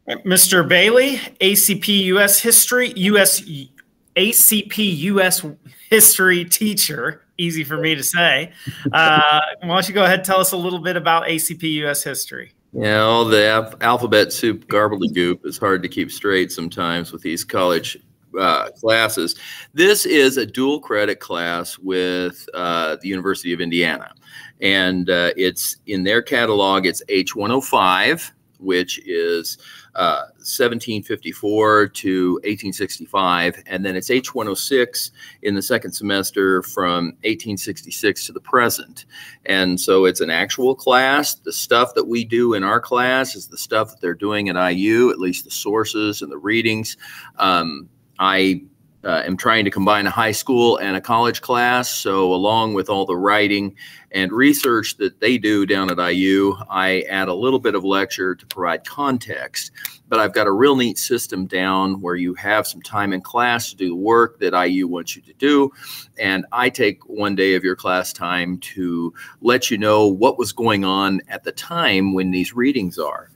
Mr. Bailey, ACP US History, ACP US History teacher, easy for me to say. Why don't you go ahead and tell us a little bit about ACP US History? Yeah, all the alphabet soup gobbledygook is hard to keep straight sometimes with these college classes. This is a dual credit class with the University of Indiana. And it's in their catalog, it's H105, which is 1754 to 1865, and then it's H106 in the second semester from 1866 to the present. And so it's an actual class. The stuff that we do in our class is the stuff that they're doing at IU, at least the sources and the readings. I am trying to combine a high school and a college class. So along with all the writing and research that they do down at IU, I add a little bit of lecture to provide context. But I've got a real neat system down where you have some time in class to do the work that IU wants you to do. And I take one day of your class time to let you know what was going on at the time when these readings are.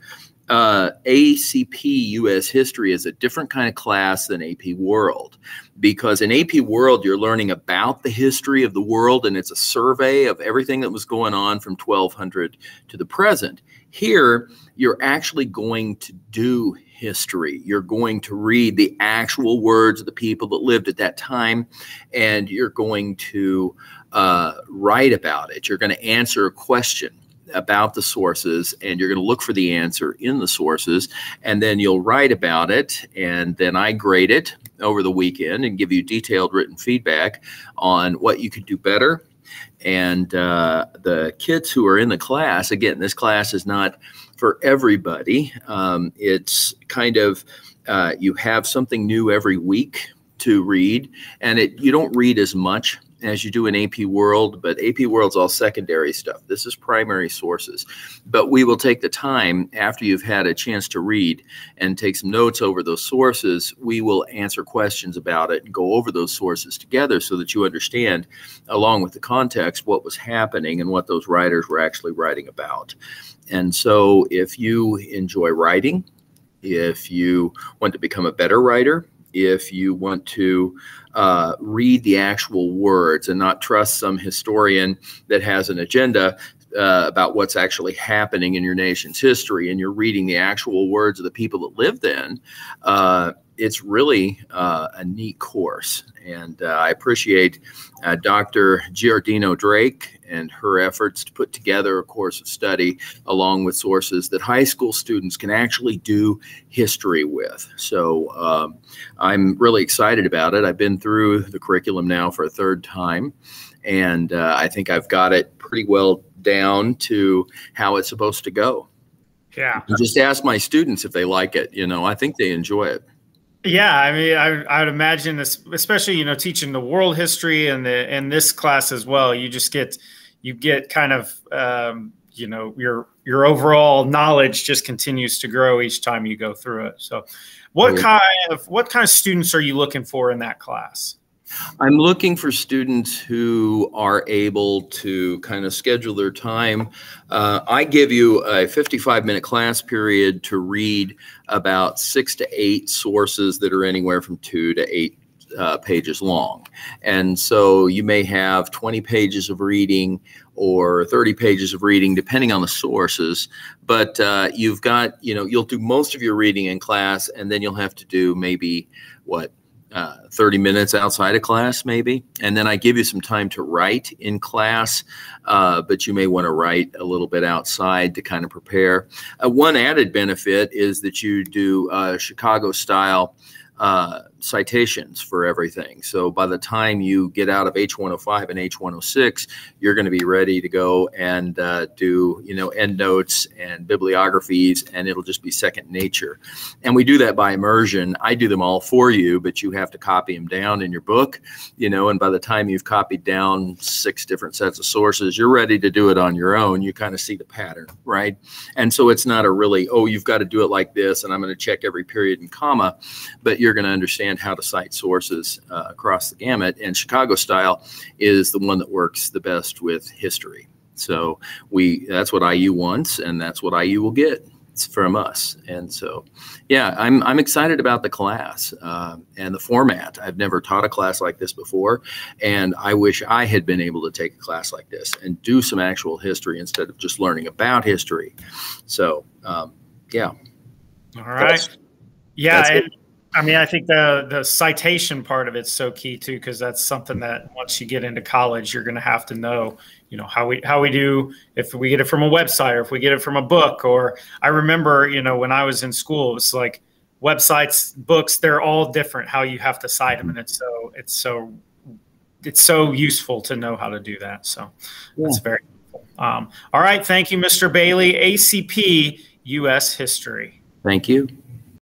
ACP US History is a different kind of class than AP World, because in AP World you're learning about the history of the world, and it's a survey of everything that was going on from 1200 to the present. Here you're actually going to do history. You're going to read the actual words of the people that lived at that time, and you're going to write about it. You're going to answer a question about the sources, and you're going to look for the answer in the sources, and then you'll write about it, and then I grade it over the weekend and give you detailed written feedback on what you could do better. And the kids who are in the class, again, this class is not for everybody. It's kind of, you have something new every week to read, and you don't read as much as you do in AP World, but AP World's all secondary stuff. This is primary sources. But we will take the time after you've had a chance to read and take some notes over those sources. We will answer questions about it and go over those sources together so that you understand, along with the context, what was happening and what those writers were actually writing about. And so if you enjoy writing, if you want to become a better writer, if you want to read the actual words and not trust some historian that has an agenda about what's actually happening in your nation's history, and you're reading the actual words of the people that lived then, it's really a neat course. And I appreciate Dr. Giardino Drake and her efforts to put together a course of study along with sources that high school students can actually do history with. So I'm really excited about it. I've been through the curriculum now for a third time, and I think I've got it pretty well down to how it's supposed to go. Yeah. And just ask my students if they like it. You know, I think they enjoy it. Yeah, I mean, I would imagine this, especially, you know, teaching the world history and this class as well. You get kind of, you know, your overall knowledge just continues to grow each time you go through it. So, what kind of students are you looking for in that class? I'm looking for students who are able to kind of schedule their time. I give you a 55-minute class period to read about 6 to 8 sources that are anywhere from 2 to 8 pages long. And so you may have 20 pages of reading or 30 pages of reading, depending on the sources. But you've got, you know, you'll do most of your reading in class, and then you'll have to do maybe, 30 minutes outside of class, maybe. And then I give you some time to write in class, but you may want to write a little bit outside to kind of prepare. One added benefit is that you do Chicago-style citations for everything. So by the time you get out of H105 and H106, you're going to be ready to go and do, you know, endnotes and bibliographies, and it'll just be second nature. And we do that by immersion. I do them all for you, but you have to copy them down in your book, you know, and by the time you've copied down 6 different sets of sources, you're ready to do it on your own. You kind of see the pattern, right? And so it's not a really, oh, you've got to do it like this, and I'm going to check every period and comma, but you're going to understand how to cite sources across the gamut. And Chicago style is the one that works the best with history. So that's what IU wants, and that's what IU will get. from us. And so, yeah, I'm excited about the class and the format. I've never taught a class like this before, and I wish I had been able to take a class like this and do some actual history instead of just learning about history. So, yeah. All right. Yeah. And I mean, I think the citation part of it's so key too, because that's something that once you get into college, you're going to have to know, you know, how we do, if we get it from a website or if we get it from a book. Or I remember, you know, when I was in school, it was like websites, books, they're all different how you have to cite them. And it's so useful to know how to do that. So that's very helpful. All right. Thank you, Mr. Bailey, ACP US History. Thank you.